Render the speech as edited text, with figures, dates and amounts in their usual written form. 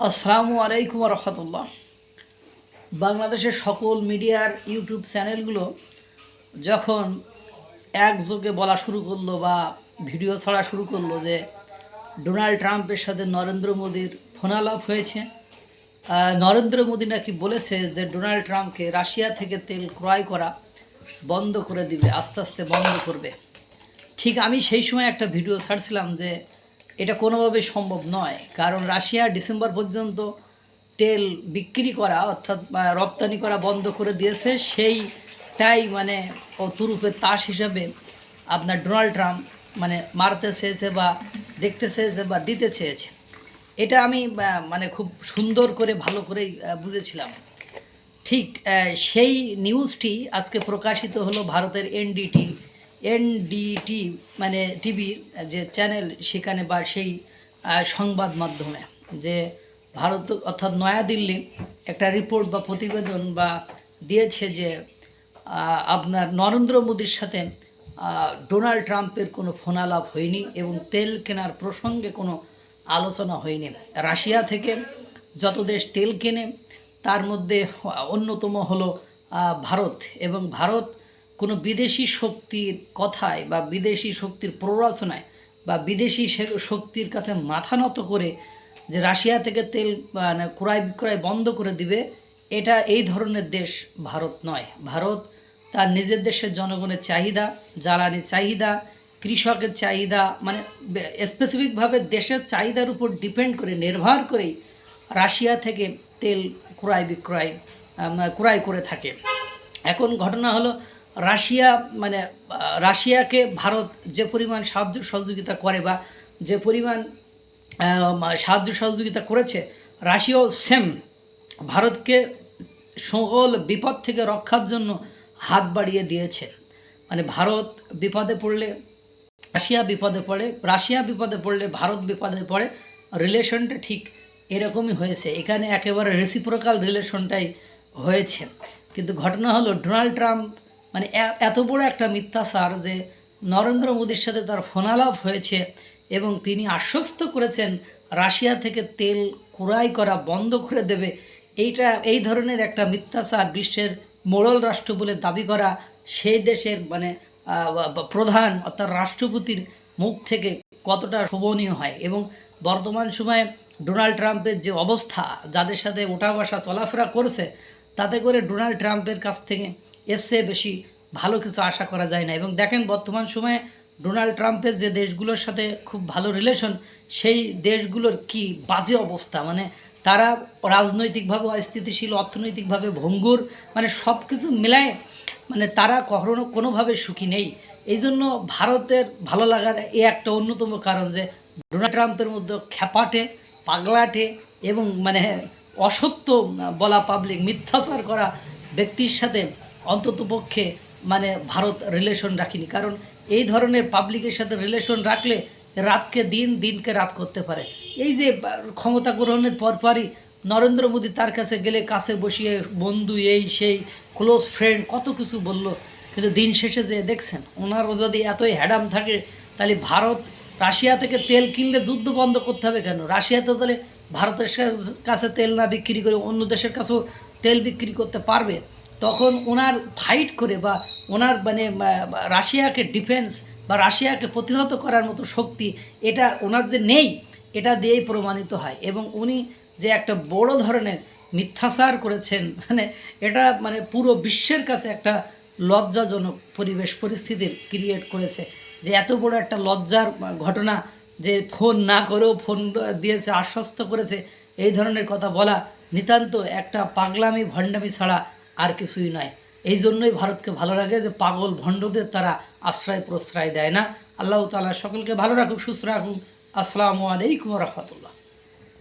আসসালামু আলাইকুম রহমতুল্লাহ। বাংলাদেশের সকল মিডিয়ার ইউটিউব চ্যানেলগুলো যখন একযোগে বলা শুরু করলো বা ভিডিও ছাড়া শুরু করলো যে ডোনাল্ড ট্রাম্পের সাথে নরেন্দ্র মোদির ফোনালাপ হয়েছে, নরেন্দ্র মোদি নাকি বলেছে যে ডোনাল্ড ট্রাম্পকে রাশিয়া থেকে তেল ক্রয় করা বন্ধ করে দিবে, আস্তে আস্তে বন্ধ করবে। ঠিক আমি সেই সময় একটা ভিডিও ছাড়ছিলাম যে এটা কোনোভাবেই সম্ভব নয়, কারণ রাশিয়া ডিসেম্বর পর্যন্ত তেল বিক্রি করা অর্থাৎ রপ্তানি করা বন্ধ করে দিয়েছে। সেইটাই মানে ও তুরুপের তাস হিসাবে আপনার ডোনাল্ড ট্রাম্প মানে মারতে চেয়েছে বা দেখতে চেয়েছে বা দিতে চেয়েছে। এটা আমি মানে খুব সুন্দর করে ভালো করেই বুঝেছিলাম। ঠিক সেই নিউজটি আজকে প্রকাশিত হলো ভারতের এনডিটি মানে টিভির যে চ্যানেল, সেখানে বা সেই সংবাদ মাধ্যমে যে ভারত অর্থাৎ নয়াদিল্লি একটা রিপোর্ট বা প্রতিবেদন বা দিয়েছে যে আপনার নরেন্দ্র মোদির সাথে ডোনাল্ড ট্রাম্পের কোনো ফোনালাপ হয়নি এবং তেল কেনার প্রসঙ্গে কোনো আলোচনা হয়নি। রাশিয়া থেকে যত দেশ তেল কেনে তার মধ্যে অন্যতম হলো ভারত, এবং ভারত কোনো বিদেশি শক্তির কথায় বা বিদেশি শক্তির প্ররোচনায় বা বিদেশি শক্তির কাছে মাথা নত করে যে রাশিয়া থেকে তেল মানে ক্রয় বিক্রয় বন্ধ করে দিবে, এটা এই ধরনের দেশ ভারত নয়। ভারত তার নিজের দেশের জনগণের চাহিদা, জ্বালানি চাহিদা, কৃষকের চাহিদা, মানে স্পেসিফিকভাবে দেশের চাহিদার উপর ডিপেন্ড করে নির্ভর করেই রাশিয়া থেকে তেল ক্রয় করে থাকে। এখন ঘটনা হলো রাশিয়াকে ভারত যে পরিমাণ সাহায্য সহযোগিতা করে বা যে পরিমাণ সাহায্য সহযোগিতা করেছে, রাশিয়াও সেম ভারতকে সকল বিপদ থেকে রক্ষার জন্য হাত বাড়িয়ে দিয়েছে। মানে ভারত বিপদে পড়লে রাশিয়া বিপদে পড়ে, রাশিয়া বিপদে পড়লে ভারত বিপদে পড়ে। রিলেশনটা ঠিক এরকমই হয়েছে, এখানে একেবারে রেসিপ্রোকাল রিলেশনটাই হয়েছে। কিন্তু ঘটনা হলো ডোনাল্ড ট্রাম্প মানে এত বড় একটা মিথ্যাচার যে নরেন্দ্র মোদির সাথে তার ফোনালাপ হয়েছে এবং তিনি আশ্বস্ত করেছেন রাশিয়া থেকে তেল ক্রয় করা বন্ধ করে দেবে। এই ধরনের একটা মিথ্যাচার বিশ্বের মোড়ল রাষ্ট্র বলে দাবি করা সেই দেশের মানে প্রধান অর্থাৎ রাষ্ট্রপতির মুখ থেকে কতটা শোভনীয় হয়। এবং বর্তমান সময়ে ডোনাল্ড ট্রাম্পের যে অবস্থা, যাদের সাথে ওঠা বসা চলাফেরা করছে, তাতে করে ডোনাল্ড ট্রাম্পের কাছ থেকে এর চেয়ে বেশি ভালো কিছু আশা করা যায় না। এবং দেখেন বর্তমান সময়ে ডোনাল্ড ট্রাম্পের যে দেশগুলোর সাথে খুব ভালো রিলেশন, সেই দেশগুলোর কি বাজে অবস্থা, মানে তারা রাজনৈতিকভাবে অস্থিতিশীল, অর্থনৈতিকভাবে ভঙ্গুর, মানে সব কিছু মিলায় মানে তারা কখনো কোনোভাবে সুখী নেই। এই জন্য ভারতের ভালো লাগার এই একটা অন্যতম কারণ যে ডোনাল্ড ট্রাম্পের মধ্যে খ্যাপাটে, পাগলাটে এবং মানে অসত্য বলা পাবলিক, মিথ্যাচার করা ব্যক্তির সাথে অন্ততপক্ষে মানে ভারত রিলেশন রাখিনি। কারণ এই ধরনের পাবলিকের সাথে রিলেশন রাখলে রাতকে দিন, দিনকে রাত করতে পারে। এই যে ক্ষমতা গ্রহণের পরপরই নরেন্দ্র মোদি তার কাছে গেলে কাছে বসিয়ে বন্ধু, এই সেই ক্লোজ ফ্রেন্ড কত কিছু বলল, কিন্তু দিন শেষে যে দেখছেন ওনারও যদি এতই হ্যাডাম থাকে, তাহলে ভারত রাশিয়া থেকে তেল কিনলে যুদ্ধ বন্ধ করতে হবে কেন? রাশিয়া তো তাহলে ভারতের কাছে তেল না বিক্রি করে অন্য দেশের কাছেও তেল বিক্রি করতে পারবে। তখন ওনার ফাইট করে বা ওনার মানে রাশিয়াকে ডিফেন্স বা রাশিয়াকে প্রতিহত করার মতো শক্তি এটা ওনার যে নেই, এটা দিয়েই প্রমাণিত হয়। এবং উনি যে একটা বড় ধরনের মিথ্যাচার করেছেন, মানে এটা মানে পুরো বিশ্বের কাছে একটা লজ্জাজনক পরিস্থিতির ক্রিয়েট করেছে। যে এত বড় একটা লজ্জার ঘটনা যে ফোন না করেও ফোন দিয়েছে, আশ্বস্ত করেছে, এই ধরনের কথা বলা নিতান্ত একটা পাগলামি ভণ্ডামি ছাড়া আর কিছুই নয়। এই জন্যই ভারতকে ভালো লাগে যে পাগল ভণ্ডদের তারা আশ্রয় প্রশ্রয় দেয় না। আল্লাহ তাআলা সকলকে ভালো রাখুক, সুস্থ রাখুক। আসসালামু আলাইকুম রহমতুল্লাহ।